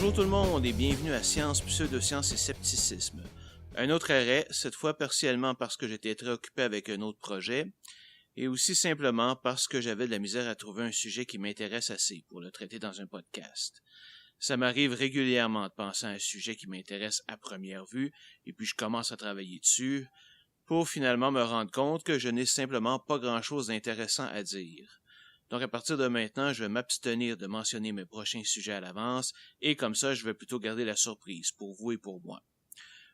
Bonjour tout le monde et bienvenue à Science, Pseudosciences et Scepticisme. Un autre arrêt, cette fois partiellement parce que j'étais très occupé avec un autre projet, et aussi simplement parce que j'avais de la misère à trouver un sujet qui m'intéresse assez pour le traiter dans un podcast. Ça m'arrive régulièrement de penser à un sujet qui m'intéresse à première vue, et puis je commence à travailler dessus, pour finalement me rendre compte que je n'ai simplement pas grand-chose d'intéressant à dire. Donc à partir de maintenant, je vais m'abstenir de mentionner mes prochains sujets à l'avance, et comme ça, je vais plutôt garder la surprise pour vous et pour moi.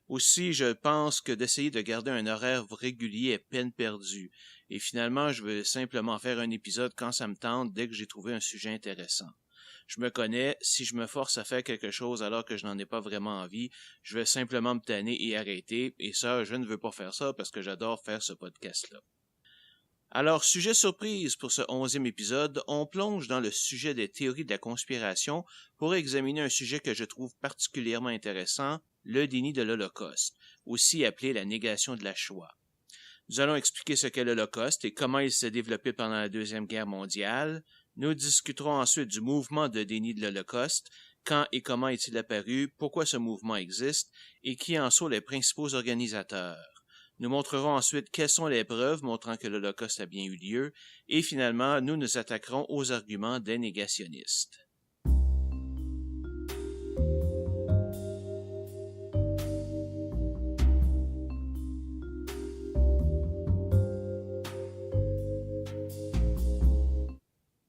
Aussi, je pense que d'essayer de garder un horaire régulier est peine perdue, et finalement, je vais simplement faire un épisode quand ça me tente dès que j'ai trouvé un sujet intéressant. Je me connais, si je me force à faire quelque chose alors que je n'en ai pas vraiment envie, je vais simplement me tanner et arrêter, et ça, je ne veux pas faire ça parce que j'adore faire ce podcast-là. Alors, sujet surprise pour ce 11e épisode, on plonge dans le sujet des théories de la conspiration pour examiner un sujet que je trouve particulièrement intéressant, le déni de l'Holocauste, aussi appelé la négation de la Shoah. Nous allons expliquer ce qu'est l'Holocauste et comment il s'est développé pendant la Deuxième Guerre mondiale. Nous discuterons ensuite du mouvement de déni de l'Holocauste, quand et comment est-il apparu, pourquoi ce mouvement existe et qui en sont les principaux organisateurs. Nous montrerons ensuite quelles sont les preuves montrant que l'Holocauste a bien eu lieu, et finalement, nous nous attaquerons aux arguments des négationnistes.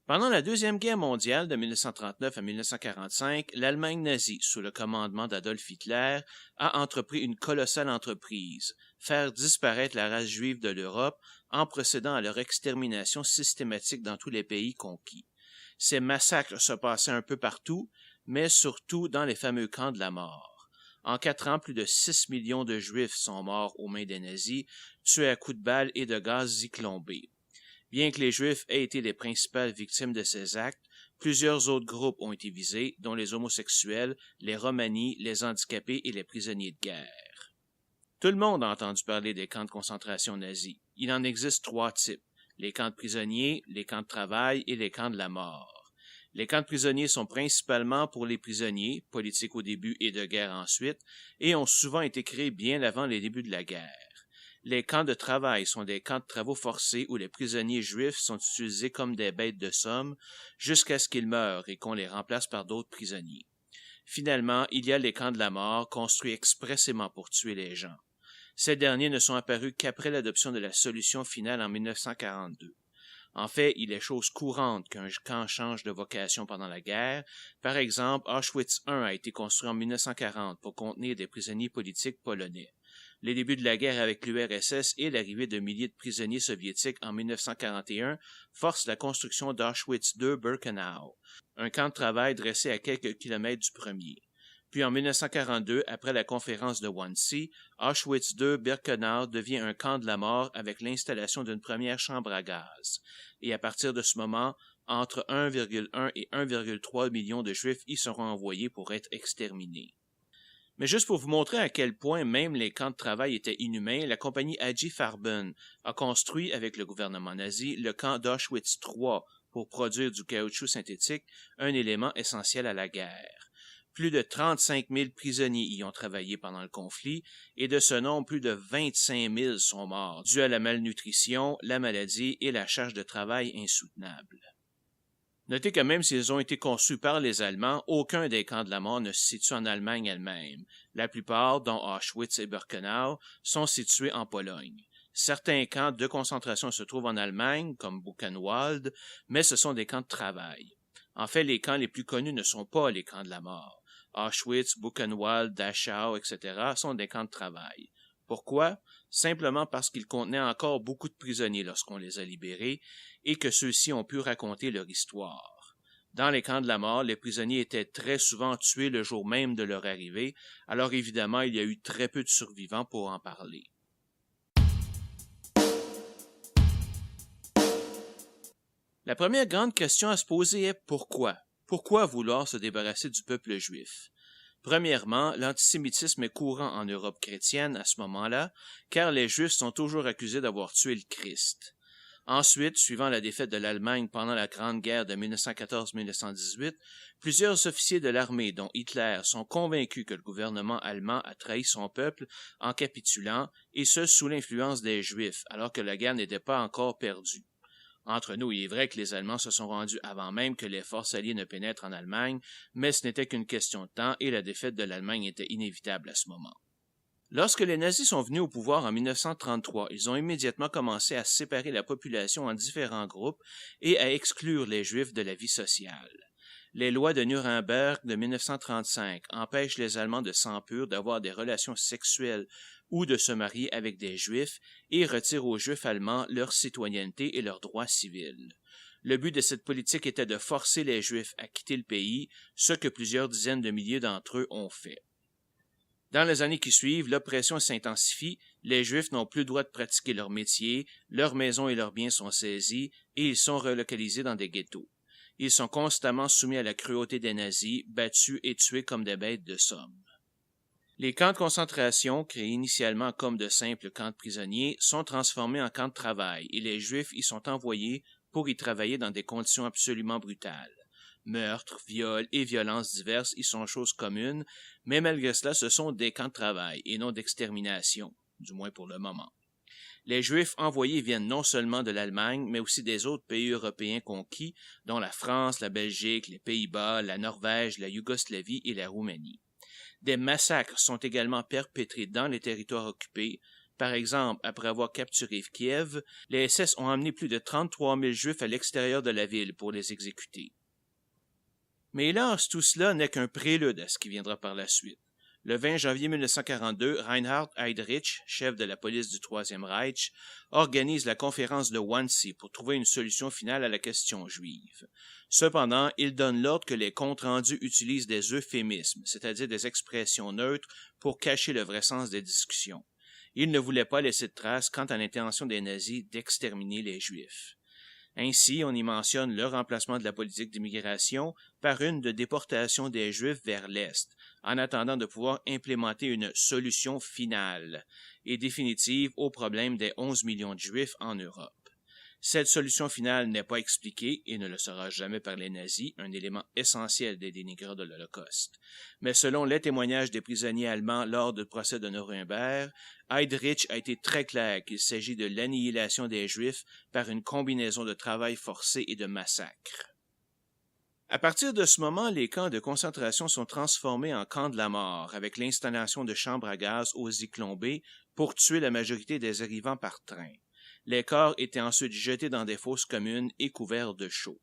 Pendant la Deuxième Guerre mondiale de 1939 à 1945, l'Allemagne nazie, sous le commandement d'Adolf Hitler, a entrepris une colossale entreprise, faire disparaître la race juive de l'Europe en procédant à leur extermination systématique dans tous les pays conquis. Ces massacres se passaient un peu partout, mais surtout dans les fameux camps de la mort. En 4 ans, plus de 6 millions de Juifs sont morts aux mains des nazis, tués à coups de balles et de gaz zyclombé. Bien que les Juifs aient été les principales victimes de ces actes, plusieurs autres groupes ont été visés, dont les homosexuels, les Romani, les handicapés et les prisonniers de guerre. Tout le monde a entendu parler des camps de concentration nazis. Il en existe 3 types, les camps de prisonniers, les camps de travail et les camps de la mort. Les camps de prisonniers sont principalement pour les prisonniers, politiques au début et de guerre ensuite, et ont souvent été créés bien avant les débuts de la guerre. Les camps de travail sont des camps de travaux forcés où les prisonniers juifs sont utilisés comme des bêtes de somme jusqu'à ce qu'ils meurent et qu'on les remplace par d'autres prisonniers. Finalement, il y a les camps de la mort construits expressément pour tuer les gens. Ces derniers ne sont apparus qu'après l'adoption de la solution finale en 1942. En fait, il est chose courante qu'un camp change de vocation pendant la guerre. Par exemple, Auschwitz I a été construit en 1940 pour contenir des prisonniers politiques polonais. Les débuts de la guerre avec l'URSS et l'arrivée de milliers de prisonniers soviétiques en 1941 forcent la construction d'Auschwitz II-Birkenau, un camp de travail dressé à quelques kilomètres du premier. Puis en 1942, après la conférence de Wannsee, Auschwitz II-Birkenau devient un camp de la mort avec l'installation d'une première chambre à gaz. Et à partir de ce moment, entre 1,1 et 1,3 millions de Juifs y seront envoyés pour être exterminés. Mais juste pour vous montrer à quel point même les camps de travail étaient inhumains, la compagnie AG Farben a construit avec le gouvernement nazi le camp d'Auschwitz III pour produire du caoutchouc synthétique, un élément essentiel à la guerre. Plus de 35 000 prisonniers y ont travaillé pendant le conflit, et de ce nombre, plus de 25 000 sont morts, dû à la malnutrition, la maladie et la charge de travail insoutenable. Notez que même s'ils ont été conçus par les Allemands, aucun des camps de la mort ne se situe en Allemagne elle-même. La plupart, dont Auschwitz et Birkenau, sont situés en Pologne. Certains camps de concentration se trouvent en Allemagne, comme Buchenwald, mais ce sont des camps de travail. En fait, les camps les plus connus ne sont pas les camps de la mort. Auschwitz, Buchenwald, Dachau, etc. sont des camps de travail. Pourquoi? Simplement parce qu'ils contenaient encore beaucoup de prisonniers lorsqu'on les a libérés et que ceux-ci ont pu raconter leur histoire. Dans les camps de la mort, les prisonniers étaient très souvent tués le jour même de leur arrivée, alors évidemment il y a eu très peu de survivants pour en parler. La première grande question à se poser est pourquoi? Pourquoi vouloir se débarrasser du peuple juif? Premièrement, l'antisémitisme est courant en Europe chrétienne à ce moment-là, car les Juifs sont toujours accusés d'avoir tué le Christ. Ensuite, suivant la défaite de l'Allemagne pendant la Grande Guerre de 1914-1918, plusieurs officiers de l'armée, dont Hitler, sont convaincus que le gouvernement allemand a trahi son peuple en capitulant, et ce sous l'influence des Juifs, alors que la guerre n'était pas encore perdue. Entre nous, il est vrai que les Allemands se sont rendus avant même que les forces alliées ne pénètrent en Allemagne, mais ce n'était qu'une question de temps et la défaite de l'Allemagne était inévitable à ce moment. Lorsque les nazis sont venus au pouvoir en 1933, ils ont immédiatement commencé à séparer la population en différents groupes et à exclure les Juifs de la vie sociale. Les lois de Nuremberg de 1935 empêchent les Allemands de sang pur d'avoir des relations sexuelles ou de se marier avec des Juifs et retirent aux Juifs allemands leur citoyenneté et leurs droits civils. Le but de cette politique était de forcer les Juifs à quitter le pays, ce que plusieurs dizaines de milliers d'entre eux ont fait. Dans les années qui suivent, l'oppression s'intensifie, les Juifs n'ont plus le droit de pratiquer leur métier, leurs maisons et leurs biens sont saisis et ils sont relocalisés dans des ghettos. Ils sont constamment soumis à la cruauté des nazis, battus et tués comme des bêtes de somme. Les camps de concentration, créés initialement comme de simples camps de prisonniers, sont transformés en camps de travail et les Juifs y sont envoyés pour y travailler dans des conditions absolument brutales. Meurtres, viols et violences diverses y sont choses communes, mais malgré cela, ce sont des camps de travail et non d'extermination, du moins pour le moment. Les Juifs envoyés viennent non seulement de l'Allemagne, mais aussi des autres pays européens conquis, dont la France, la Belgique, les Pays-Bas, la Norvège, la Yougoslavie et la Roumanie. Des massacres sont également perpétrés dans les territoires occupés. Par exemple, après avoir capturé Kiev, les SS ont emmené plus de 33 000 Juifs à l'extérieur de la ville pour les exécuter. Mais hélas, tout cela n'est qu'un prélude à ce qui viendra par la suite. Le 20 janvier 1942, Reinhard Heydrich, chef de la police du Troisième Reich, organise la conférence de Wannsee pour trouver une solution finale à la question juive. Cependant, il donne l'ordre que les comptes rendus utilisent des euphémismes, c'est-à-dire des expressions neutres, pour cacher le vrai sens des discussions. Il ne voulait pas laisser de traces quant à l'intention des nazis d'exterminer les Juifs. Ainsi, on y mentionne le remplacement de la politique d'immigration par une de déportation des Juifs vers l'Est, en attendant de pouvoir implémenter une solution finale et définitive au problème des 11 millions de Juifs en Europe. Cette solution finale n'est pas expliquée et ne le sera jamais par les nazis, un élément essentiel des dénigreurs de l'Holocauste. Mais selon les témoignages des prisonniers allemands lors du procès de Nuremberg, Heydrich a été très clair qu'il s'agit de l'annihilation des Juifs par une combinaison de travail forcé et de massacres. À partir de ce moment, les camps de concentration sont transformés en camps de la mort, avec l'installation de chambres à gaz aux Zyklon B pour tuer la majorité des arrivants par train. Les corps étaient ensuite jetés dans des fosses communes et couverts de chaux.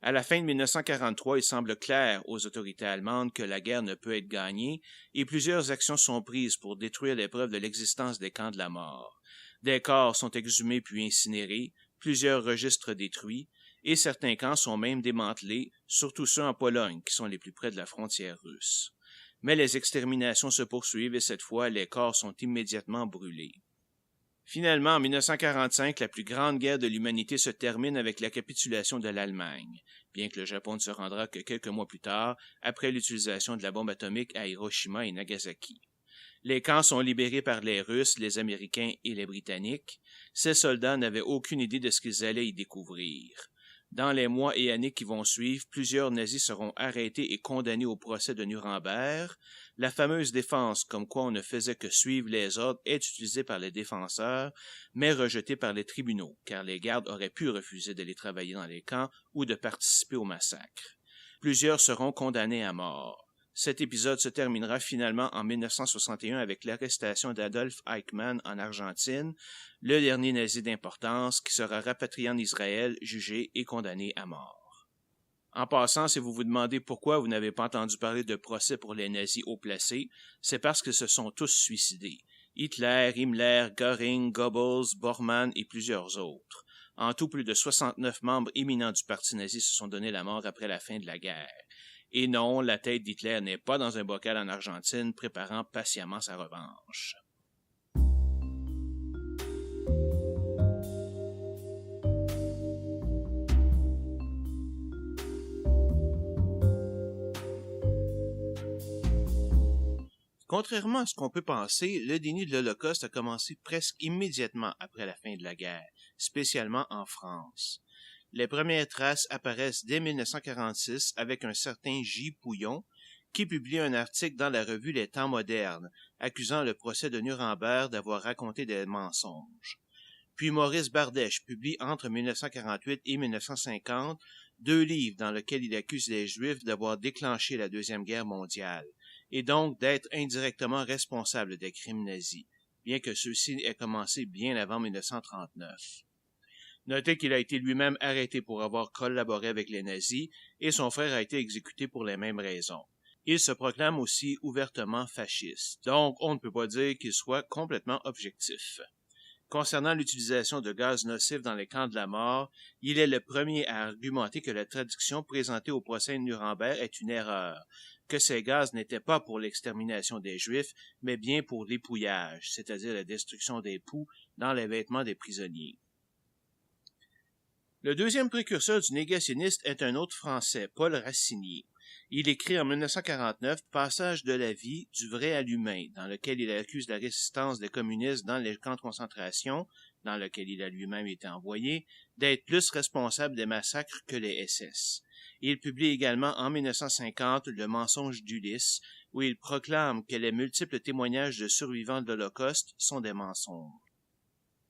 À la fin de 1943, il semble clair aux autorités allemandes que la guerre ne peut être gagnée et plusieurs actions sont prises pour détruire les preuves de l'existence des camps de la mort. Des corps sont exhumés puis incinérés, plusieurs registres détruits, et certains camps sont même démantelés, surtout ceux en Pologne, qui sont les plus près de la frontière russe. Mais les exterminations se poursuivent et cette fois, les corps sont immédiatement brûlés. Finalement, en 1945, la plus grande guerre de l'humanité se termine avec la capitulation de l'Allemagne, bien que le Japon ne se rendra que quelques mois plus tard, après l'utilisation de la bombe atomique à Hiroshima et Nagasaki. Les camps sont libérés par les Russes, les Américains et les Britanniques. Ces soldats n'avaient aucune idée de ce qu'ils allaient y découvrir. Dans les mois et années qui vont suivre, plusieurs nazis seront arrêtés et condamnés au procès de Nuremberg. La fameuse défense, comme quoi on ne faisait que suivre les ordres, est utilisée par les défenseurs, mais rejetée par les tribunaux, car les gardes auraient pu refuser d'aller travailler dans les camps ou de participer au massacre. Plusieurs seront condamnés à mort. Cet épisode se terminera finalement en 1961 avec l'arrestation d'Adolf Eichmann en Argentine, le dernier nazi d'importance qui sera rapatrié en Israël, jugé et condamné à mort. En passant, si vous vous demandez pourquoi vous n'avez pas entendu parler de procès pour les nazis haut placés, c'est parce qu'ils se sont tous suicidés. Hitler, Himmler, Göring, Goebbels, Bormann et plusieurs autres. En tout, plus de 69 membres éminents du parti nazi se sont donné la mort après la fin de la guerre. Et non, la tête d'Hitler n'est pas dans un bocal en Argentine, préparant patiemment sa revanche. Contrairement à ce qu'on peut penser, le déni de l'Holocauste a commencé presque immédiatement après la fin de la guerre, spécialement en France. Les premières traces apparaissent dès 1946 avec un certain J. Pouillon, qui publie un article dans la revue Les Temps modernes, accusant le procès de Nuremberg d'avoir raconté des mensonges. Puis Maurice Bardèche publie entre 1948 et 1950 2 livres dans lesquels il accuse les Juifs d'avoir déclenché la Deuxième Guerre mondiale, et donc d'être indirectement responsables des crimes nazis, bien que ceux-ci aient commencé bien avant 1939. Notez qu'il a été lui-même arrêté pour avoir collaboré avec les nazis, et son frère a été exécuté pour les mêmes raisons. Il se proclame aussi ouvertement fasciste, donc on ne peut pas dire qu'il soit complètement objectif. Concernant l'utilisation de gaz nocifs dans les camps de la mort, il est le premier à argumenter que la traduction présentée au procès de Nuremberg est une erreur, que ces gaz n'étaient pas pour l'extermination des Juifs, mais bien pour l'épouillage, c'est-à-dire la destruction des poux dans les vêtements des prisonniers. Le deuxième précurseur du négationniste est un autre Français, Paul Racinier. Il écrit en 1949 « Passage de la vie, du vrai à l'humain », dans lequel il accuse la résistance des communistes dans les camps de concentration, dans lequel il a lui-même été envoyé, d'être plus responsable des massacres que les SS. Il publie également en 1950 « Le mensonge d'Ulysse », où il proclame que les multiples témoignages de survivants de l'Holocauste sont des mensonges.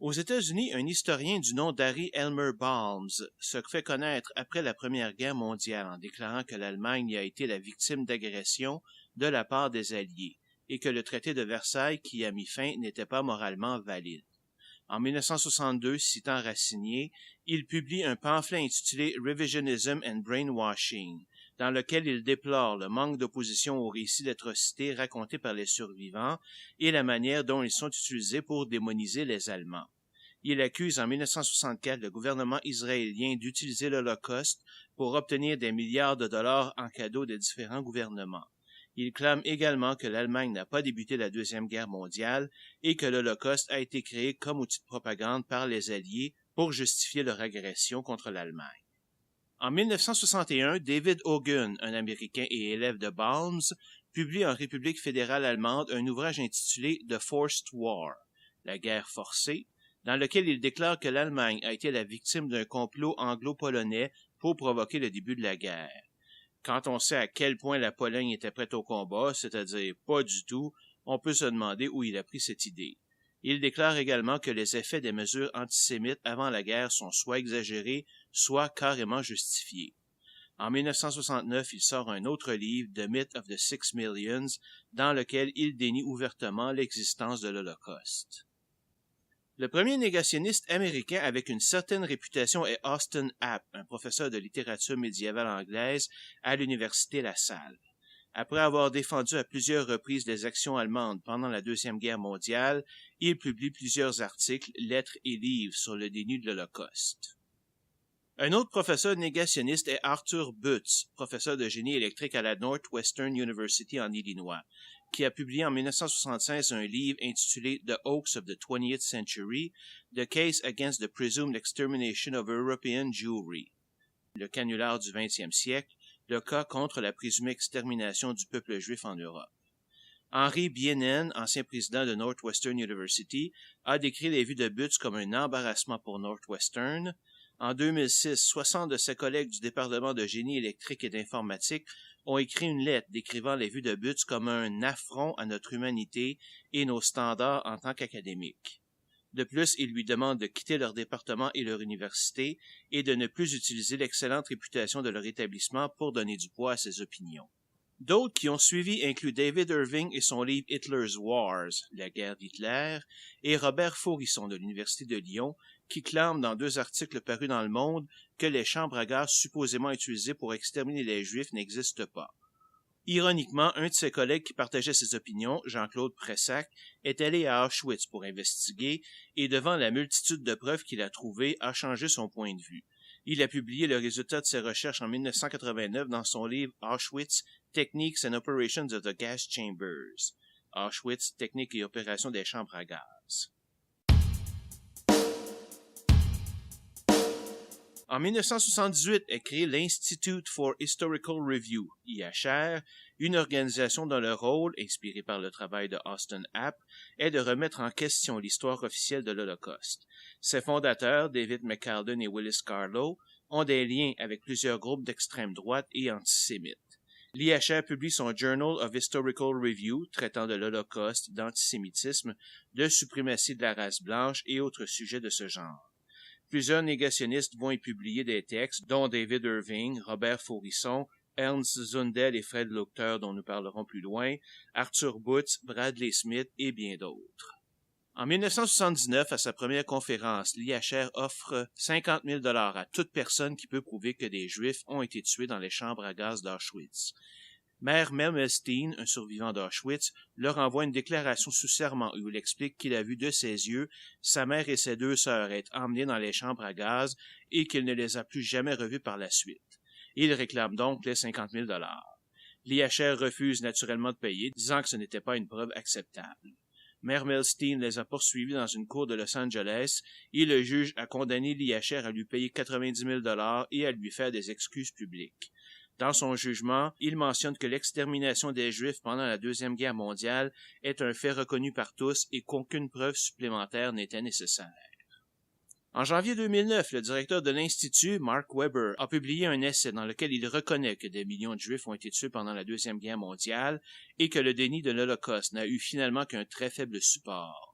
Aux États-Unis, un historien du nom d'Harry Elmer Balmes se fait connaître après la Première Guerre mondiale en déclarant que l'Allemagne a été la victime d'agressions de la part des Alliés et que le traité de Versailles qui y a mis fin n'était pas moralement valide. En 1962, citant Racinier, il publie un pamphlet intitulé « Revisionism and Brainwashing », dans lequel il déplore le manque d'opposition aux récits d'atrocités racontés par les survivants et la manière dont ils sont utilisés pour démoniser les Allemands. Il accuse en 1964 le gouvernement israélien d'utiliser l'Holocauste pour obtenir des milliards de dollars en cadeau des différents gouvernements. Il clame également que l'Allemagne n'a pas débuté la Deuxième Guerre mondiale et que l'Holocauste a été créé comme outil de propagande par les Alliés pour justifier leur agression contre l'Allemagne. En 1961, David Hogan, un Américain et élève de Balmes, publie en République fédérale allemande un ouvrage intitulé « The Forced War », la guerre forcée, dans lequel il déclare que l'Allemagne a été la victime d'un complot anglo-polonais pour provoquer le début de la guerre. Quand on sait à quel point la Pologne était prête au combat, c'est-à-dire pas du tout, on peut se demander où il a pris cette idée. Il déclare également que les effets des mesures antisémites avant la guerre sont soit exagérés, soit carrément justifiés. En 1969, il sort un autre livre, The Myth of the 6 Millions, dans lequel il dénie ouvertement l'existence de l'Holocauste. Le premier négationniste américain avec une certaine réputation est Austin App, un professeur de littérature médiévale anglaise à l'université La Salle. Après avoir défendu à plusieurs reprises les actions allemandes pendant la Deuxième Guerre mondiale, il publie plusieurs articles, lettres et livres sur le déni de l'Holocauste. Un autre professeur négationniste est Arthur Butz, professeur de génie électrique à la Northwestern University en Illinois, qui a publié en 1976 un livre intitulé The Hoax of the 20th Century, The Case Against the Presumed Extermination of European Jewry, le canular du 20e siècle, le cas contre la présumée extermination du peuple juif en Europe. Henry Bienen, ancien président de Northwestern University, a décrit les vues de Butz comme un embarrassement pour Northwestern. En 2006, 60 de ses collègues du département de génie électrique et d'informatique ont écrit une lettre décrivant les vues de Butz comme un affront à notre humanité et nos standards en tant qu'académiques. De plus, ils lui demandent de quitter leur département et leur université et de ne plus utiliser l'excellente réputation de leur établissement pour donner du poids à ses opinions. D'autres qui ont suivi incluent David Irving et son livre Hitler's Wars, la guerre d'Hitler, et Robert Faurisson de l'Université de Lyon, qui clame dans 2 articles parus dans Le Monde que les chambres à gaz supposément utilisées pour exterminer les Juifs n'existent pas. Ironiquement, un de ses collègues qui partageait ses opinions, Jean-Claude Pressac, est allé à Auschwitz pour investiguer et devant la multitude de preuves qu'il a trouvées, a changé son point de vue. Il a publié le résultat de ses recherches en 1989 dans son livre Auschwitz, Techniques and Operations of the Gas Chambers. Auschwitz, Techniques et opérations des chambres à gaz. En 1978 est créé l'Institute for Historical Review, IHR, une organisation dont le rôle, inspiré par le travail de Austin App, est de remettre en question l'histoire officielle de l'Holocauste. Ses fondateurs, David McCalden et Willis Carlo, ont des liens avec plusieurs groupes d'extrême droite et antisémites. L'IHR publie son Journal of Historical Review traitant de l'Holocauste, d'antisémitisme, de suprématie de la race blanche et autres sujets de ce genre. Plusieurs négationnistes vont y publier des textes, dont David Irving, Robert Faurisson, Ernst Zundel et Fred Leuchter, dont nous parlerons plus loin, Arthur Butz, Bradley Smith et bien d'autres. En 1979, à sa première conférence, l'IHR offre 50 000 $ à toute personne qui peut prouver que des Juifs ont été tués dans les chambres à gaz d'Auschwitz. Mère Melmelstein, un survivant d'Auschwitz, leur envoie une déclaration sous serment où il explique qu'il a vu de ses yeux sa mère et ses 2 sœurs être emmenées dans les chambres à gaz et qu'il ne les a plus jamais revues par la suite. Il réclame donc les 50 000 $. L'IHR refuse naturellement de payer, disant que ce n'était pas une preuve acceptable. Mère Melstein les a poursuivis dans une cour de Los Angeles et le juge a condamné l'IHR à lui payer 90 000 $ et à lui faire des excuses publiques. Dans son jugement, il mentionne que l'extermination des Juifs pendant la Deuxième Guerre mondiale est un fait reconnu par tous et qu'aucune preuve supplémentaire n'était nécessaire. En janvier 2009, le directeur de l'Institut, Mark Weber, a publié un essai dans lequel il reconnaît que des millions de Juifs ont été tués pendant la Deuxième Guerre mondiale et que le déni de l'Holocauste n'a eu finalement qu'un très faible support.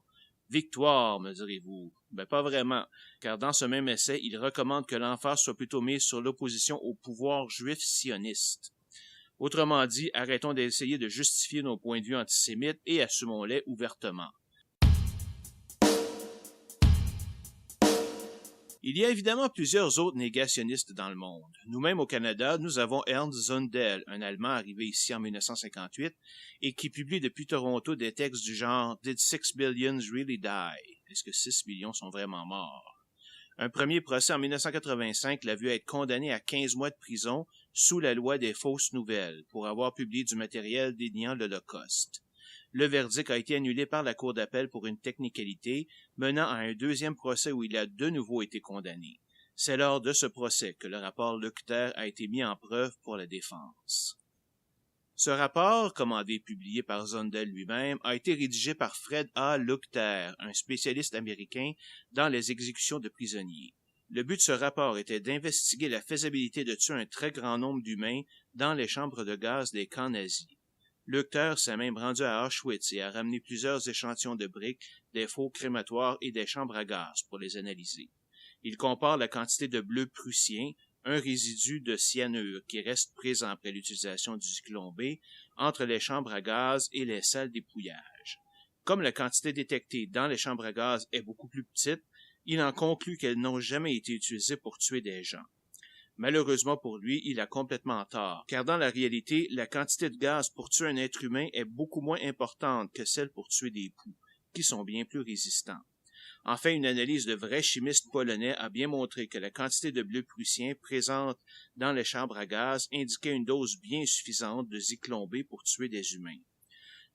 Victoire, me direz-vous? Ben pas vraiment, car dans ce même essai, il recommande que l'emphase soit plutôt mise sur l'opposition au pouvoir juif sioniste. Autrement dit, arrêtons d'essayer de justifier nos points de vue antisémites et assumons-les ouvertement. Il y a évidemment plusieurs autres négationnistes dans le monde. Nous-mêmes au Canada, nous avons Ernst Zundel, un Allemand arrivé ici en 1958 et qui publie depuis Toronto des textes du genre « Did 6 billions really die? » Est-ce que 6 millions sont vraiment morts? Un premier procès en 1985 l'a vu être condamné à 15 mois de prison sous la loi des fausses nouvelles pour avoir publié du matériel déniant l'Holocauste. Le verdict a été annulé par la Cour d'appel pour une technicalité, menant à un deuxième procès où il a de nouveau été condamné. C'est lors de ce procès que le rapport Leuchter a été mis en preuve pour la défense. Ce rapport, commandé et publié par Zundel lui-même, a été rédigé par Fred A. Leuchter, un spécialiste américain dans les exécutions de prisonniers. Le but de ce rapport était d'investiguer la faisabilité de tuer un très grand nombre d'humains dans les chambres de gaz des camps nazis. Leuchter s'est même rendu à Auschwitz et a ramené plusieurs échantillons de briques, des fours crématoires et des chambres à gaz pour les analyser. Il compare la quantité de bleu prussien, un résidu de cyanure qui reste présent après l'utilisation du Zyklon B, entre les chambres à gaz et les salles d'épouillage. Comme la quantité détectée dans les chambres à gaz est beaucoup plus petite, il en conclut qu'elles n'ont jamais été utilisées pour tuer des gens. Malheureusement pour lui, il a complètement tort, car dans la réalité, la quantité de gaz pour tuer un être humain est beaucoup moins importante que celle pour tuer des poux, qui sont bien plus résistants. Enfin, une analyse de vrais chimistes polonais a bien montré que la quantité de bleu prussien présente dans les chambres à gaz indiquait une dose bien suffisante de Zyklon B pour tuer des humains.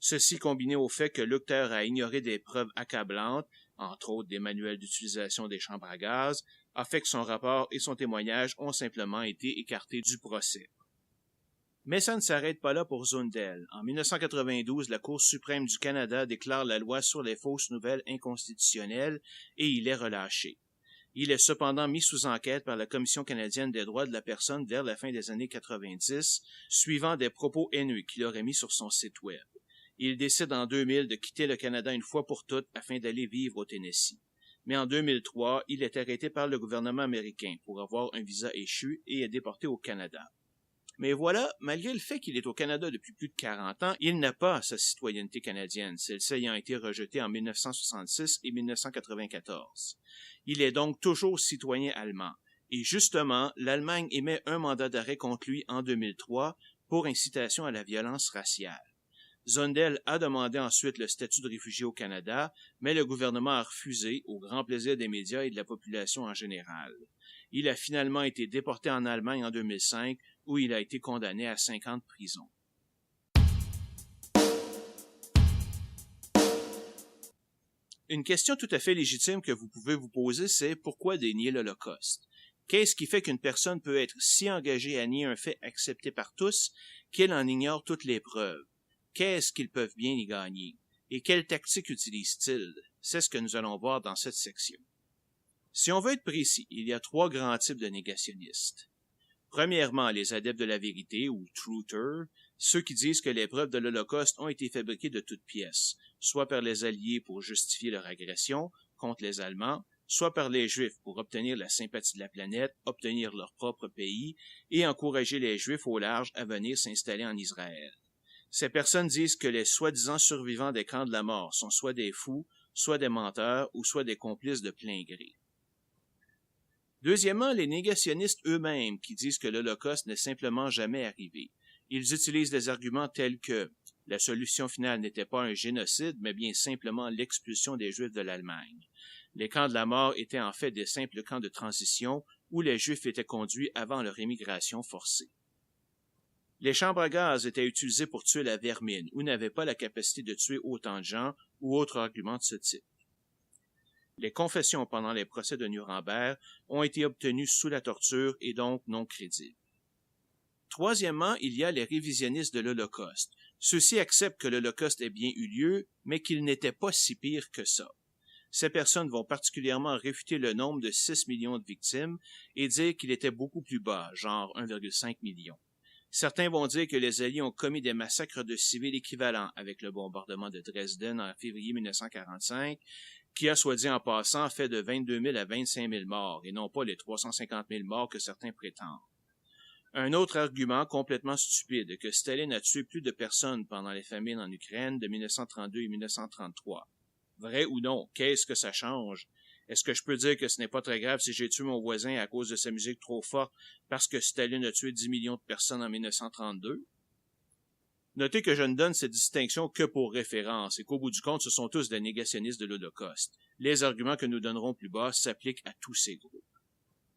Ceci combiné au fait que Leuchter a ignoré des preuves accablantes, entre autres des manuels d'utilisation des chambres à gaz, a fait que son rapport et son témoignage ont simplement été écartés du procès. Mais ça ne s'arrête pas là pour Zundel. En 1992, la Cour suprême du Canada déclare la loi sur les fausses nouvelles inconstitutionnelle et il est relâché. Il est cependant mis sous enquête par la Commission canadienne des droits de la personne vers la fin des années 90, suivant des propos haineux qu'il aurait mis sur son site web. Il décide en 2000 de quitter le Canada une fois pour toutes afin d'aller vivre au Tennessee. Mais en 2003, il est arrêté par le gouvernement américain pour avoir un visa échu et est déporté au Canada. Mais voilà, malgré le fait qu'il est au Canada depuis plus de 40 ans, il n'a pas sa citoyenneté canadienne, celle-ci ayant été rejetée en 1966 et 1994. Il est donc toujours citoyen allemand. Et justement, l'Allemagne émet un mandat d'arrêt contre lui en 2003 pour incitation à la violence raciale. Zundel a demandé ensuite le statut de réfugié au Canada, mais le gouvernement a refusé, au grand plaisir des médias et de la population en général. Il a finalement été déporté en Allemagne en 2005, où il a été condamné à 5 ans de prison. Une question tout à fait légitime que vous pouvez vous poser, c'est pourquoi dénier l'Holocauste? Qu'est-ce qui fait qu'une personne peut être si engagée à nier un fait accepté par tous qu'elle en ignore toutes les preuves? Qu'est-ce qu'ils peuvent bien y gagner? Et quelle tactique utilisent-ils? C'est ce que nous allons voir dans cette section. Si on veut être précis, il y a 3 grands types de négationnistes. Premièrement, les adeptes de la vérité, ou truthers, ceux qui disent que les preuves de l'Holocauste ont été fabriquées de toutes pièces, soit par les Alliés pour justifier leur agression contre les Allemands, soit par les Juifs pour obtenir la sympathie de la planète, obtenir leur propre pays et encourager les Juifs au large à venir s'installer en Israël. Ces personnes disent que les soi-disant survivants des camps de la mort sont soit des fous, soit des menteurs ou soit des complices de plein gré. Deuxièmement, les négationnistes eux-mêmes qui disent que l'Holocauste n'est simplement jamais arrivé. Ils utilisent des arguments tels que la solution finale n'était pas un génocide, mais bien simplement l'expulsion des Juifs de l'Allemagne. Les camps de la mort étaient en fait des simples camps de transition où les Juifs étaient conduits avant leur émigration forcée. Les chambres à gaz étaient utilisées pour tuer la vermine ou n'avaient pas la capacité de tuer autant de gens ou autres arguments de ce type. Les confessions pendant les procès de Nuremberg ont été obtenues sous la torture et donc non crédibles. Troisièmement, il y a les révisionnistes de l'Holocauste. Ceux-ci acceptent que l'Holocauste ait bien eu lieu, mais qu'il n'était pas si pire que ça. Ces personnes vont particulièrement réfuter le nombre de 6 millions de victimes et dire qu'il était beaucoup plus bas, genre 1,5 million. Certains vont dire que les Alliés ont commis des massacres de civils équivalents avec le bombardement de Dresden en février 1945, qui a, soit dit en passant, fait de 22 000 à 25 000 morts, et non pas les 350 000 morts que certains prétendent. Un autre argument complètement stupide, que Staline a tué plus de personnes pendant les famines en Ukraine de 1932 et 1933. Vrai ou non, qu'est-ce que ça change? Est-ce que je peux dire que ce n'est pas très grave si j'ai tué mon voisin à cause de sa musique trop forte parce que Staline a tué 10 millions de personnes en 1932? Notez que je ne donne cette distinction que pour référence et qu'au bout du compte, ce sont tous des négationnistes de l'Holocauste. Les arguments que nous donnerons plus bas s'appliquent à tous ces groupes.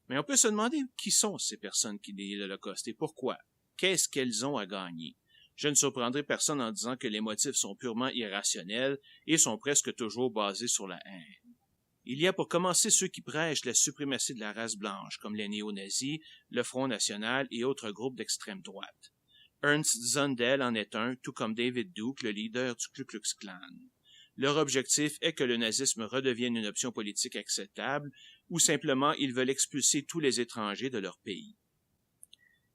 Mais on peut se demander qui sont ces personnes qui nient l'Holocauste et pourquoi. Qu'est-ce qu'elles ont à gagner? Je ne surprendrai personne en disant que les motifs sont purement irrationnels et sont presque toujours basés sur la haine. Il y a pour commencer ceux qui prêchent la suprématie de la race blanche, comme les néo-nazis, le Front national et autres groupes d'extrême droite. Ernst Zundel en est un, tout comme David Duke, le leader du Ku Klux Klan. Leur objectif est que le nazisme redevienne une option politique acceptable, ou simplement ils veulent expulser tous les étrangers de leur pays.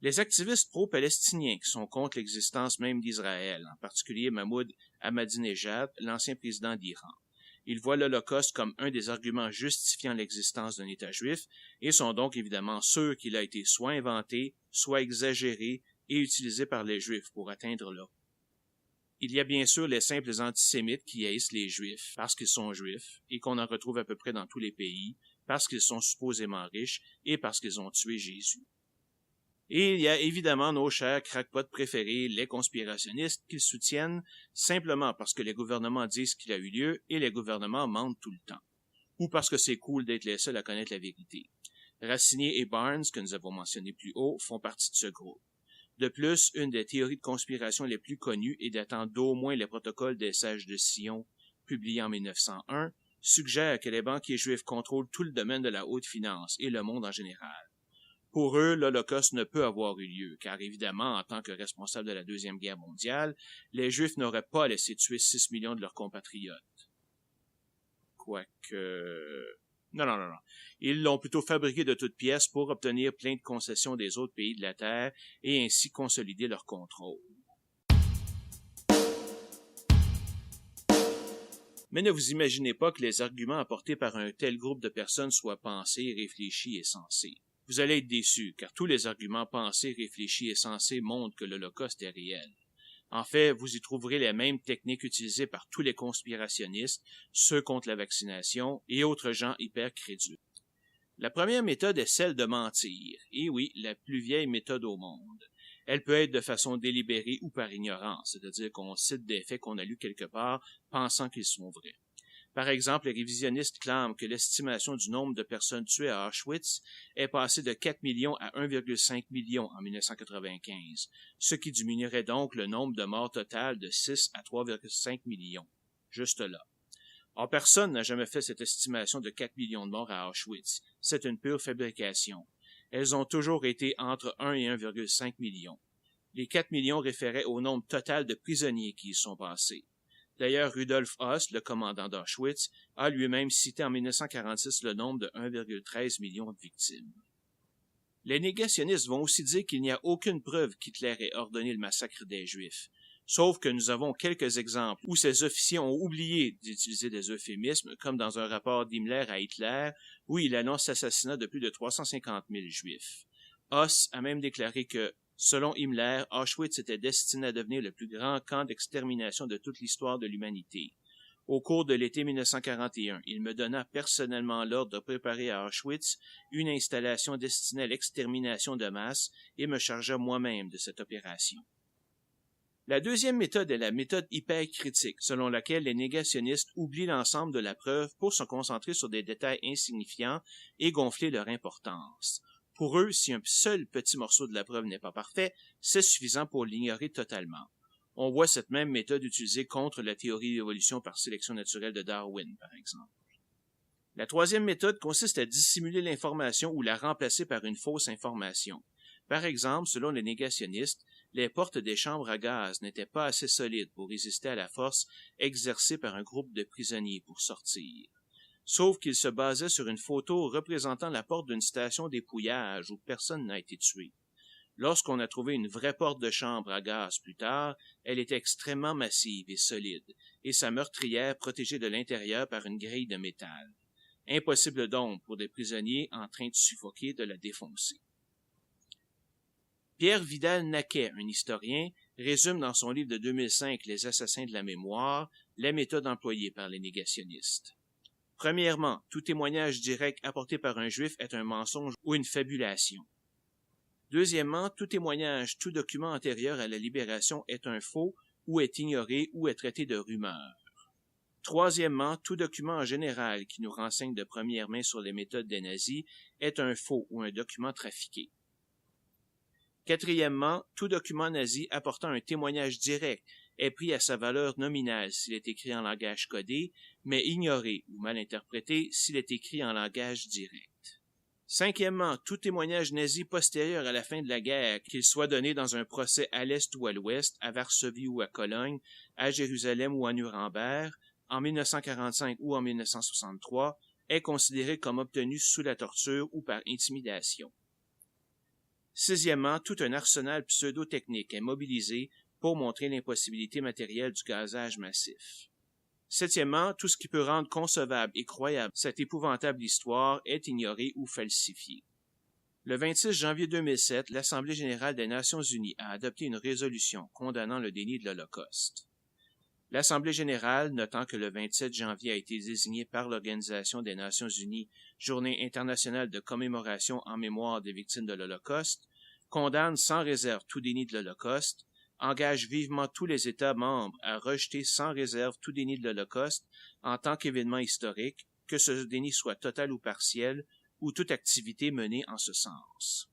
Les activistes pro-palestiniens qui sont contre l'existence même d'Israël, en particulier Mahmoud Ahmadinejad, l'ancien président d'Iran. Ils voient l'Holocauste comme un des arguments justifiant l'existence d'un État juif et sont donc évidemment sûrs qu'il a été soit inventé, soit exagéré et utilisé par les Juifs pour atteindre leur. Il y a bien sûr les simples antisémites qui haïssent les Juifs parce qu'ils sont Juifs et qu'on en retrouve à peu près dans tous les pays, parce qu'ils sont supposément riches et parce qu'ils ont tué Jésus. Et il y a évidemment nos chers crackpots préférés, les conspirationnistes, qu'ils soutiennent simplement parce que les gouvernements disent qu'il a eu lieu et les gouvernements mentent tout le temps. Ou parce que c'est cool d'être les seuls à connaître la vérité. Racinier et Barnes, que nous avons mentionnés plus haut, font partie de ce groupe. De plus, une des théories de conspiration les plus connues et datant d'au moins les protocoles des sages de Sion, publiés en 1901, suggère que les banquiers juifs contrôlent tout le domaine de la haute finance et le monde en général. Pour eux, l'Holocauste ne peut avoir eu lieu, car évidemment, en tant que responsables de la Deuxième Guerre mondiale, les Juifs n'auraient pas laissé tuer 6 millions de leurs compatriotes. Quoique. Non. Ils l'ont plutôt fabriqué de toutes pièces pour obtenir plein de concessions des autres pays de la Terre et ainsi consolider leur contrôle. Mais ne vous imaginez pas que les arguments apportés par un tel groupe de personnes soient pensés, réfléchis et sensés. Vous allez être déçus, car tous les arguments pensés, réfléchis et sensés montrent que l'Holocauste est réel. En fait, vous y trouverez les mêmes techniques utilisées par tous les conspirationnistes, ceux contre la vaccination et autres gens hyper crédules. La première méthode est celle de mentir. Et oui, la plus vieille méthode au monde. Elle peut être de façon délibérée ou par ignorance, c'est-à-dire qu'on cite des faits qu'on a lus quelque part pensant qu'ils sont vrais. Par exemple, les révisionnistes clament que l'estimation du nombre de personnes tuées à Auschwitz est passée de 4 millions à 1,5 million en 1995, ce qui diminuerait donc le nombre de morts total de 6 à 3,5 millions. Juste là. Or, personne n'a jamais fait cette estimation de 4 millions de morts à Auschwitz. C'est une pure fabrication. elles ont toujours été entre 1 et 1,5 million. Les 4 millions référaient au nombre total de prisonniers qui y sont passés. D'ailleurs, Rudolf Höss, le commandant d'Auschwitz, a lui-même cité en 1946 le nombre de 1,13 million de victimes. Les négationnistes vont aussi dire qu'il n'y a aucune preuve qu'Hitler ait ordonné le massacre des Juifs. Sauf que nous avons quelques exemples où ces officiers ont oublié d'utiliser des euphémismes, comme dans un rapport d'Himmler à Hitler, où il annonce l'assassinat de plus de 350 000 Juifs. Höss a même déclaré que, selon Himmler, Auschwitz était destiné à devenir le plus grand camp d'extermination de toute l'histoire de l'humanité. Au cours de l'été 1941, il me donna personnellement l'ordre de préparer à Auschwitz une installation destinée à l'extermination de masse et me chargea moi-même de cette opération. La deuxième méthode est la méthode hypercritique, selon laquelle les négationnistes oublient l'ensemble de la preuve pour se concentrer sur des détails insignifiants et gonfler leur importance. Pour eux, si un seul petit morceau de la preuve n'est pas parfait, c'est suffisant pour l'ignorer totalement. On voit cette même méthode utilisée contre la théorie de l'évolution par sélection naturelle de Darwin, par exemple. La troisième méthode consiste à dissimuler l'information ou la remplacer par une fausse information. Par exemple, selon les négationnistes, les portes des chambres à gaz n'étaient pas assez solides pour résister à la force exercée par un groupe de prisonniers pour sortir. Sauf qu'ils se basaient sur une photo représentant la porte d'une station d'épouillage où personne n'a été tué. Lorsqu'on a trouvé une vraie porte de chambre à gaz plus tard, elle était extrêmement massive et solide, et sa meurtrière protégée de l'intérieur par une grille de métal. Impossible donc pour des prisonniers en train de suffoquer de la défoncer. Pierre Vidal-Naquet, un historien, résume dans son livre de 2005 « Les assassins de la mémoire » la méthode employée par les négationnistes. Premièrement, tout témoignage direct apporté par un juif est un mensonge ou une fabulation. Deuxièmement, tout témoignage, tout document antérieur à la libération est un faux ou est ignoré ou est traité de rumeur. Troisièmement, tout document en général qui nous renseigne de première main sur les méthodes des nazis est un faux ou un document trafiqué. Quatrièmement, tout document nazi apportant un témoignage direct est pris à sa valeur nominale s'il est écrit en langage codé, mais ignoré ou mal interprété s'il est écrit en langage direct. Cinquièmement, tout témoignage nazi postérieur à la fin de la guerre, qu'il soit donné dans un procès à l'Est ou à l'Ouest, à Varsovie ou à Cologne, à Jérusalem ou à Nuremberg, en 1945 ou en 1963, est considéré comme obtenu sous la torture ou par intimidation. Sixièmement, tout un arsenal pseudo-technique est mobilisé pour montrer l'impossibilité matérielle du gazage massif. Septièmement, tout ce qui peut rendre concevable et croyable cette épouvantable histoire est ignoré ou falsifié. Le 26 janvier 2007, l'Assemblée générale des Nations unies a adopté une résolution condamnant le déni de l'Holocauste. L'Assemblée générale, notant que le 27 janvier a été désigné par l'Organisation des Nations unies Journée internationale de commémoration en mémoire des victimes de l'Holocauste, condamne sans réserve tout déni de l'Holocauste, engage vivement tous les États membres à rejeter sans réserve tout déni de l'Holocauste en tant qu'événement historique, que ce déni soit total ou partiel, ou toute activité menée en ce sens.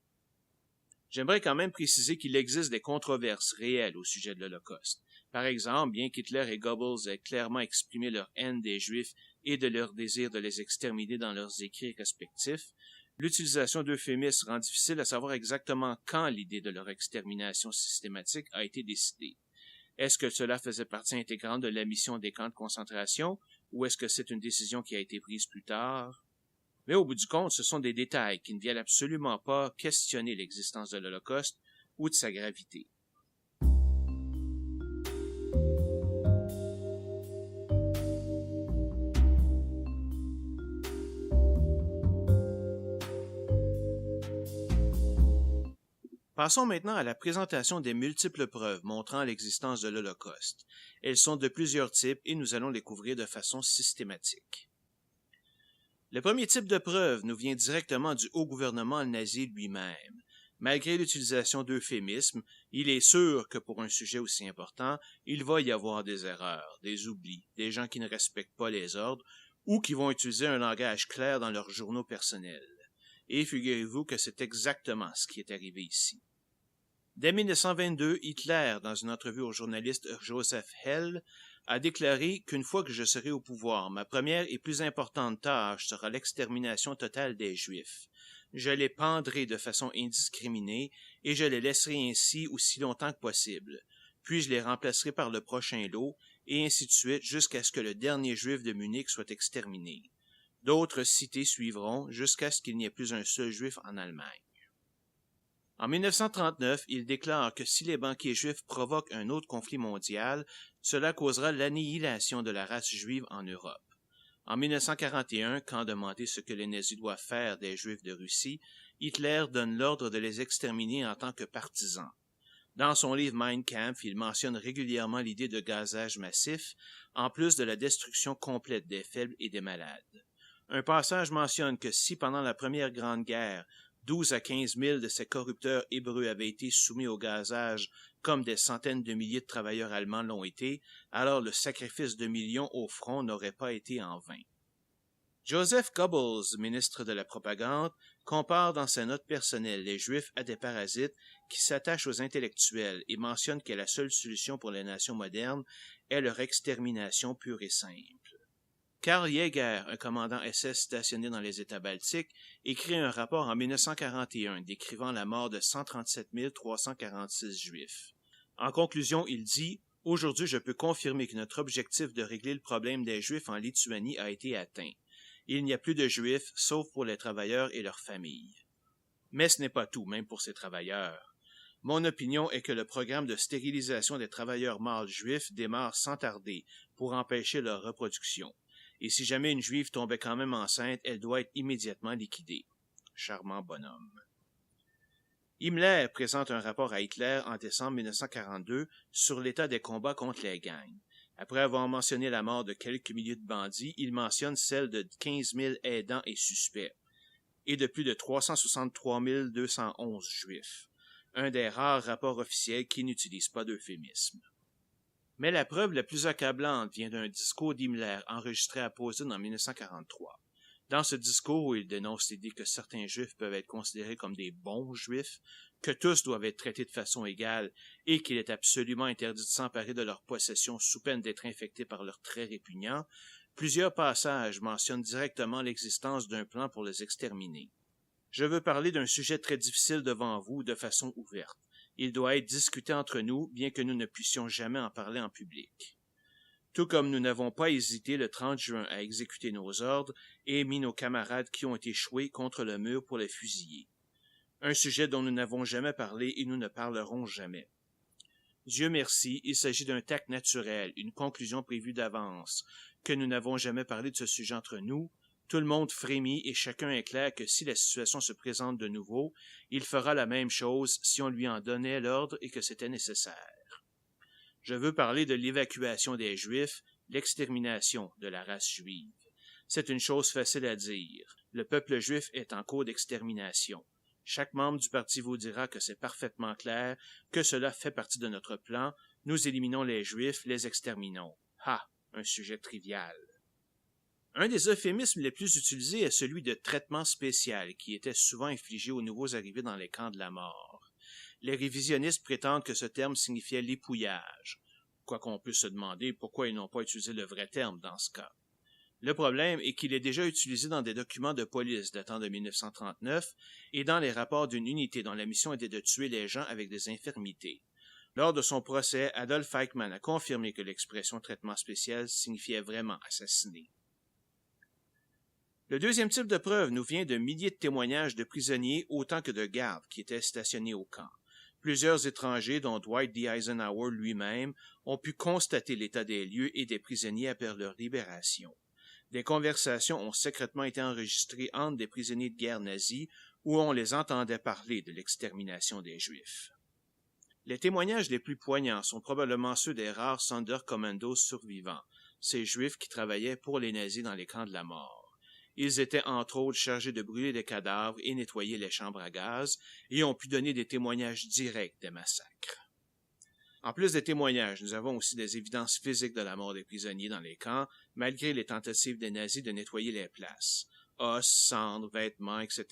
J'aimerais quand même préciser qu'il existe des controverses réelles au sujet de l'Holocauste. Par exemple, bien qu'Hitler et Goebbels aient clairement exprimé leur haine des Juifs et de leur désir de les exterminer dans leurs écrits respectifs, l'utilisation d'euphémismes rend difficile à savoir exactement quand l'idée de leur extermination systématique a été décidée. Est-ce que cela faisait partie intégrante de la mission des camps de concentration, ou est-ce que c'est une décision qui a été prise plus tard? Mais au bout du compte, ce sont des détails qui ne viennent absolument pas questionner l'existence de l'Holocauste ou de sa gravité. Passons maintenant à la présentation des multiples preuves montrant l'existence de l'Holocauste. Elles sont de plusieurs types et nous allons les couvrir de façon systématique. Le premier type de preuve nous vient directement du haut gouvernement nazi lui-même. Malgré l'utilisation d'euphémismes, il est sûr que pour un sujet aussi important, il va y avoir des erreurs, des oublis, des gens qui ne respectent pas les ordres ou qui vont utiliser un langage clair dans leurs journaux personnels. Et figurez-vous que c'est exactement ce qui est arrivé ici. Dès 1922, Hitler, dans une entrevue au journaliste Joseph Hell, a déclaré qu'une fois que je serai au pouvoir, ma première et plus importante tâche sera l'extermination totale des Juifs. je les pendrai de façon indiscriminée et je les laisserai ainsi aussi longtemps que possible. Puis je les remplacerai par le prochain lot, et ainsi de suite jusqu'à ce que le dernier juif de Munich soit exterminé. D'autres cités suivront jusqu'à ce qu'il n'y ait plus un seul juif en Allemagne. En 1939, il déclare que si les banquiers juifs provoquent un autre conflit mondial, cela causera l'annihilation de la race juive en Europe. En 1941, quand demandé ce que les nazis doivent faire des Juifs de Russie, Hitler donne l'ordre de les exterminer en tant que partisans. Dans son livre Mein Kampf, il mentionne régulièrement l'idée de gazage massif, en plus de la destruction complète des faibles et des malades. Un passage mentionne que si pendant la Première Grande Guerre, 12 à 15 000 de ces corrupteurs hébreux avaient été soumis au gazage comme des centaines de milliers de travailleurs allemands l'ont été, alors le sacrifice de millions au front n'aurait pas été en vain. Joseph Goebbels, ministre de la Propagande, compare dans sa note personnelle les Juifs à des parasites qui s'attachent aux intellectuels et mentionne que la seule solution pour les nations modernes est leur extermination pure et simple. Karl Jaeger, un commandant SS stationné dans les États baltiques, écrit un rapport en 1941 décrivant la mort de 137 346 Juifs. En conclusion, il dit « Aujourd'hui, je peux confirmer que notre objectif de régler le problème des Juifs en Lituanie a été atteint. Il n'y a plus de Juifs, sauf pour les travailleurs et leurs familles. » Mais ce n'est pas tout, même pour ces travailleurs. Mon opinion est que le programme de stérilisation des travailleurs mâles juifs démarre sans tarder pour empêcher leur reproduction. Et si jamais une juive tombait quand même enceinte, elle doit être immédiatement liquidée. Charmant bonhomme. Himmler présente un rapport à Hitler en décembre 1942 sur l'état des combats contre les gangs. Après avoir mentionné la mort de quelques milliers de bandits, il mentionne celle de 15 000 aidants et suspects, et de plus de 363 211 juifs. Un des rares rapports officiels qui n'utilise pas d'euphémisme. Mais la preuve la plus accablante vient d'un discours d'Himmler enregistré à Posen en 1943. Dans ce discours où il dénonce l'idée que certains juifs peuvent être considérés comme des bons juifs, que tous doivent être traités de façon égale et qu'il est absolument interdit de s'emparer de leurs possessions sous peine d'être infectés par leurs traits répugnants, plusieurs passages mentionnent directement l'existence d'un plan pour les exterminer. Je veux parler d'un sujet très difficile devant vous de façon ouverte. Il doit être discuté entre nous, bien que nous ne puissions jamais en parler en public. Tout comme nous n'avons pas hésité le 30 juin à exécuter nos ordres et mis nos camarades qui ont échoué contre le mur pour les fusiller. Un sujet dont nous n'avons jamais parlé et nous ne parlerons jamais. Dieu merci, il s'agit d'un tact naturel, une conclusion prévue d'avance, que nous n'avons jamais parlé de ce sujet entre nous. Tout le monde frémit et chacun est clair que si la situation se présente de nouveau, il fera la même chose si on lui en donnait l'ordre et que c'était nécessaire. Je veux parler de l'évacuation des Juifs, l'extermination de la race juive. C'est une chose facile à dire. Le peuple juif est en cours d'extermination. Chaque membre du parti vous dira que c'est parfaitement clair, que cela fait partie de notre plan. Nous éliminons les Juifs, les exterminons. Ah, un sujet trivial. Un des euphémismes les plus utilisés est celui de traitement spécial, qui était souvent infligé aux nouveaux arrivés dans les camps de la mort. Les révisionnistes prétendent que ce terme signifiait l'épouillage, quoiqu'on peut se demander pourquoi ils n'ont pas utilisé le vrai terme dans ce cas. Le problème est qu'il est déjà utilisé dans des documents de police datant de 1939 et dans les rapports d'une unité dont la mission était de tuer les gens avec des infirmités. Lors de son procès, Adolf Eichmann a confirmé que l'expression traitement spécial signifiait vraiment assassiner. Le deuxième type de preuve nous vient de milliers de témoignages de prisonniers autant que de gardes qui étaient stationnés au camp. Plusieurs étrangers, dont Dwight D. Eisenhower lui-même, ont pu constater l'état des lieux et des prisonniers après leur libération. Des conversations ont secrètement été enregistrées entre des prisonniers de guerre nazis où on les entendait parler de l'extermination des Juifs. Les témoignages les plus poignants sont probablement ceux des rares Sonderkommandos survivants, ces Juifs qui travaillaient pour les nazis dans les camps de la mort. Ils étaient entre autres chargés de brûler des cadavres et nettoyer les chambres à gaz et ont pu donner des témoignages directs des massacres. En plus des témoignages, nous avons aussi des évidences physiques de la mort des prisonniers dans les camps, malgré les tentatives des nazis de nettoyer les places. Os, cendres, vêtements, etc.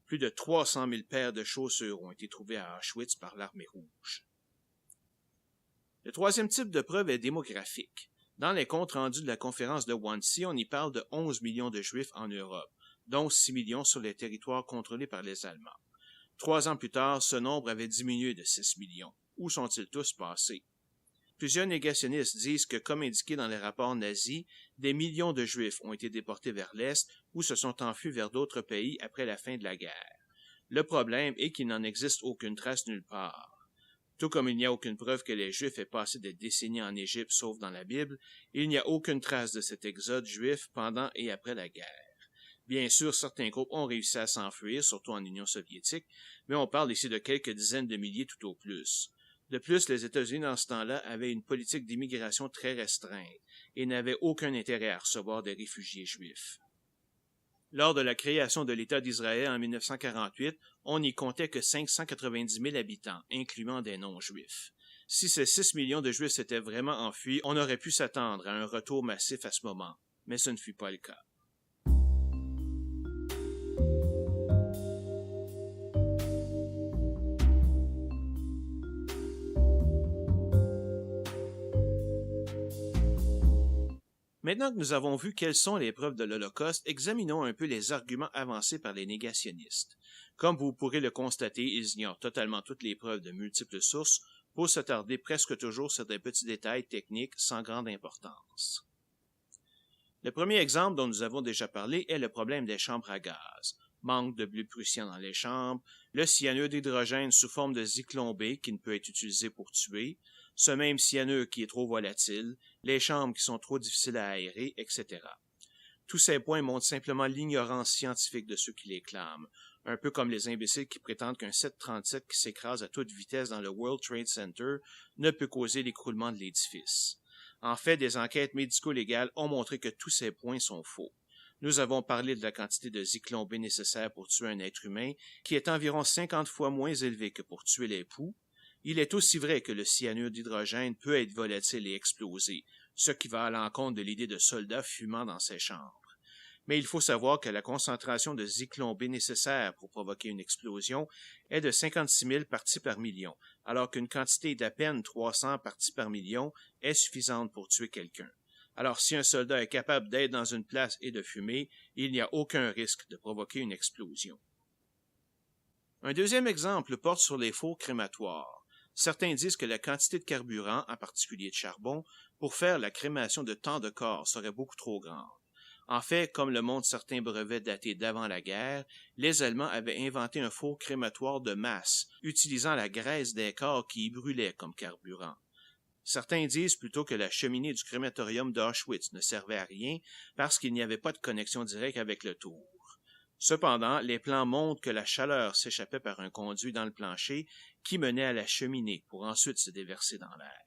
Plus de 300 000 paires de chaussures ont été trouvées à Auschwitz par l'Armée rouge. Le troisième type de preuve est démographique. Dans les comptes rendus de la conférence de Wannsee, on y parle de 11 millions de Juifs en Europe, dont 6 millions sur les territoires contrôlés par les Allemands. 3 ans plus tard, ce nombre avait diminué de 6 millions. Où sont-ils tous passés? Plusieurs négationnistes disent que, comme indiqué dans les rapports nazis, des millions de Juifs ont été déportés vers l'Est ou se sont enfuis vers d'autres pays après la fin de la guerre. Le problème est qu'il n'en existe aucune trace nulle part. Tout comme il n'y a aucune preuve que les Juifs aient passé des décennies en Égypte, sauf dans la Bible, il n'y a aucune trace de cet exode juif pendant et après la guerre. Bien sûr, certains groupes ont réussi à s'enfuir, surtout en Union soviétique, mais on parle ici de quelques dizaines de milliers tout au plus. De plus, les États-Unis dans ce temps-là avaient une politique d'immigration très restreinte et n'avaient aucun intérêt à recevoir des réfugiés juifs. Lors de la création de l'État d'Israël en 1948, on n'y comptait que 590 000 habitants, incluant des non-juifs. Si ces 6 millions de juifs s'étaient vraiment enfuis, on aurait pu s'attendre à un retour massif à ce moment, mais ce ne fut pas le cas. Maintenant que nous avons vu quelles sont les preuves de l'Holocauste, examinons un peu les arguments avancés par les négationnistes. Comme vous pourrez le constater, ils ignorent totalement toutes les preuves de multiples sources pour s'attarder presque toujours sur des petits détails techniques sans grande importance. Le premier exemple dont nous avons déjà parlé est le problème des chambres à gaz. Manque de bleu prussien dans les chambres, le cyanure d'hydrogène sous forme de zyklon B qui ne peut être utilisé pour tuer, ce même cyanure qui est trop volatile, les chambres qui sont trop difficiles à aérer, etc. Tous ces points montrent simplement l'ignorance scientifique de ceux qui les clament, un peu comme les imbéciles qui prétendent qu'un 737 qui s'écrase à toute vitesse dans le World Trade Center ne peut causer l'écroulement de l'édifice. En fait, des enquêtes médico-légales ont montré que tous ces points sont faux. Nous avons parlé de la quantité de zyklon B nécessaire pour tuer un être humain, qui est environ 50 fois moins élevée que pour tuer les poux. Il est aussi vrai que le cyanure d'hydrogène peut être volatile et exploser, ce qui va à l'encontre de l'idée de soldats fumant dans ces chambres. Mais il faut savoir que la concentration de zyklon B nécessaire pour provoquer une explosion est de 56 000 parties par million, alors qu'une quantité d'à peine 300 parties par million est suffisante pour tuer quelqu'un. Alors si un soldat est capable d'être dans une place et de fumer, il n'y a aucun risque de provoquer une explosion. Un deuxième exemple porte sur les fours crématoires. Certains disent que la quantité de carburant, en particulier de charbon, pour faire la crémation de tant de corps serait beaucoup trop grande. En fait, comme le montrent certains brevets datés d'avant la guerre, les Allemands avaient inventé un four crématoire de masse, utilisant la graisse des corps qui y brûlait comme carburant. Certains disent plutôt que la cheminée du crématorium d'Auschwitz ne servait à rien parce qu'il n'y avait pas de connexion directe avec le tour. Cependant, les plans montrent que la chaleur s'échappait par un conduit dans le plancher qui menait à la cheminée pour ensuite se déverser dans l'air.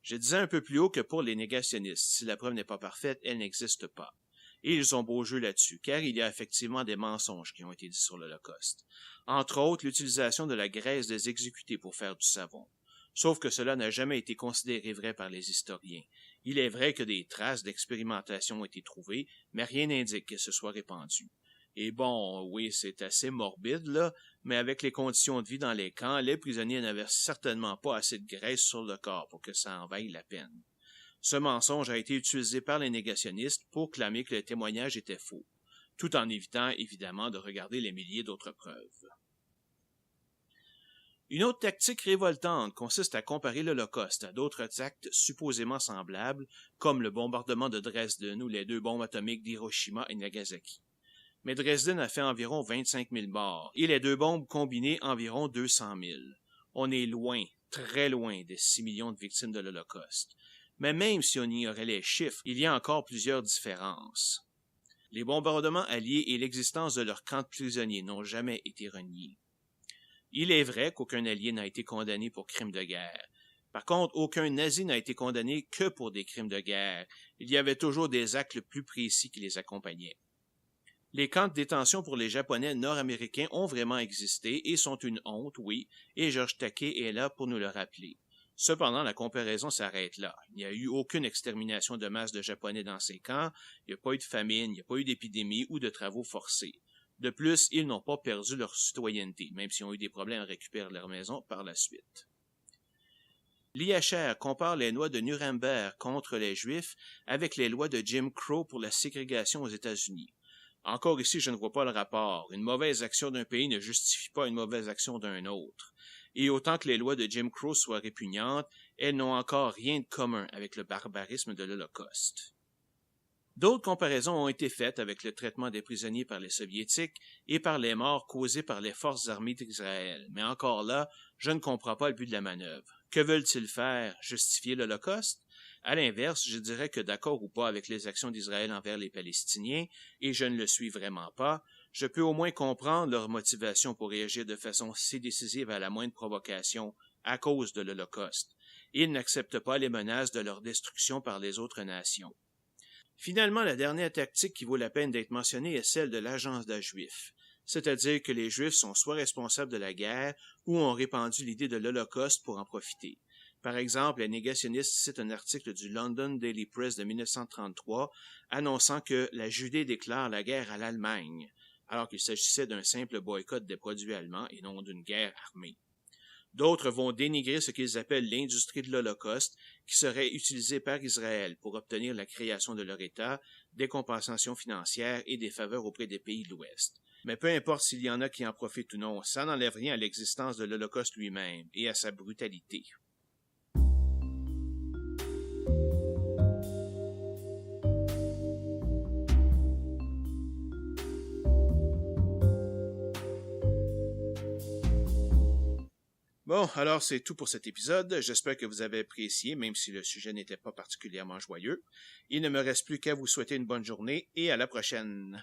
Je disais un peu plus haut que pour les négationnistes, si la preuve n'est pas parfaite, elle n'existe pas. Et ils ont beau jeu là-dessus, car il y a effectivement des mensonges qui ont été dits sur l'Holocauste. Entre autres, l'utilisation de la graisse des exécutés pour faire du savon. Sauf que cela n'a jamais été considéré vrai par les historiens. Il est vrai que des traces d'expérimentation ont été trouvées, mais rien n'indique qu'elles se soient répandues. Et bon, oui, c'est assez morbide, là, mais avec les conditions de vie dans les camps, les prisonniers n'avaient certainement pas assez de graisse sur le corps pour que ça en vaille la peine. Ce mensonge a été utilisé par les négationnistes pour clamer que le témoignage était faux, tout en évitant évidemment de regarder les milliers d'autres preuves. Une autre tactique révoltante consiste à comparer l'Holocauste à d'autres actes supposément semblables, comme le bombardement de Dresden ou les 2 bombes atomiques d'Hiroshima et Nagasaki. Mais Dresden a fait environ 25 000 morts, et les 2 bombes combinées environ 200 000. On est loin, très loin des 6 millions de victimes de l'Holocauste. Mais même si on ignorait les chiffres, il y a encore plusieurs différences. Les bombardements alliés et l'existence de leurs camps de prisonniers n'ont jamais été reniés. Il est vrai qu'aucun allié n'a été condamné pour crimes de guerre. Par contre, aucun nazi n'a été condamné que pour des crimes de guerre. Il y avait toujours des actes plus précis qui les accompagnaient. Les camps de détention pour les Japonais nord-américains ont vraiment existé et sont une honte, oui, et Georges Takei est là pour nous le rappeler. Cependant, la comparaison s'arrête là. Il n'y a eu aucune extermination de masse de Japonais dans ces camps, il n'y a pas eu de famine, il n'y a pas eu d'épidémie ou de travaux forcés. De plus, ils n'ont pas perdu leur citoyenneté, même s'ils ont eu des problèmes à récupérer leur maison par la suite. L'IHR compare les lois de Nuremberg contre les Juifs avec les lois de Jim Crow pour la ségrégation aux États-Unis. Encore ici, je ne vois pas le rapport. Une mauvaise action d'un pays ne justifie pas une mauvaise action d'un autre. Et autant que les lois de Jim Crow soient répugnantes, elles n'ont encore rien de commun avec le barbarisme de l'Holocauste. D'autres comparaisons ont été faites avec le traitement des prisonniers par les Soviétiques et par les morts causées par les forces armées d'Israël. Mais encore là, je ne comprends pas le but de la manœuvre. Que veulent-ils faire? Justifier l'Holocauste? À l'inverse, je dirais que d'accord ou pas avec les actions d'Israël envers les Palestiniens, et je ne le suis vraiment pas, je peux au moins comprendre leur motivation pour réagir de façon si décisive à la moindre provocation à cause de l'Holocauste. Ils n'acceptent pas les menaces de leur destruction par les autres nations. Finalement, la dernière tactique qui vaut la peine d'être mentionnée est celle de l'agendat juif, c'est-à-dire que les Juifs sont soit responsables de la guerre ou ont répandu l'idée de l'Holocauste pour en profiter. Par exemple, les négationnistes citent un article du London Daily Press de 1933 annonçant que la Judée déclare la guerre à l'Allemagne, alors qu'il s'agissait d'un simple boycott des produits allemands et non d'une guerre armée. D'autres vont dénigrer ce qu'ils appellent l'industrie de l'Holocauste, qui serait utilisée par Israël pour obtenir la création de leur État, des compensations financières et des faveurs auprès des pays de l'Ouest. Mais peu importe s'il y en a qui en profitent ou non, ça n'enlève rien à l'existence de l'Holocauste lui-même et à sa brutalité. Bon, alors c'est tout pour cet épisode. J'espère que vous avez apprécié, même si le sujet n'était pas particulièrement joyeux. Il ne me reste plus qu'à vous souhaiter une bonne journée et à la prochaine.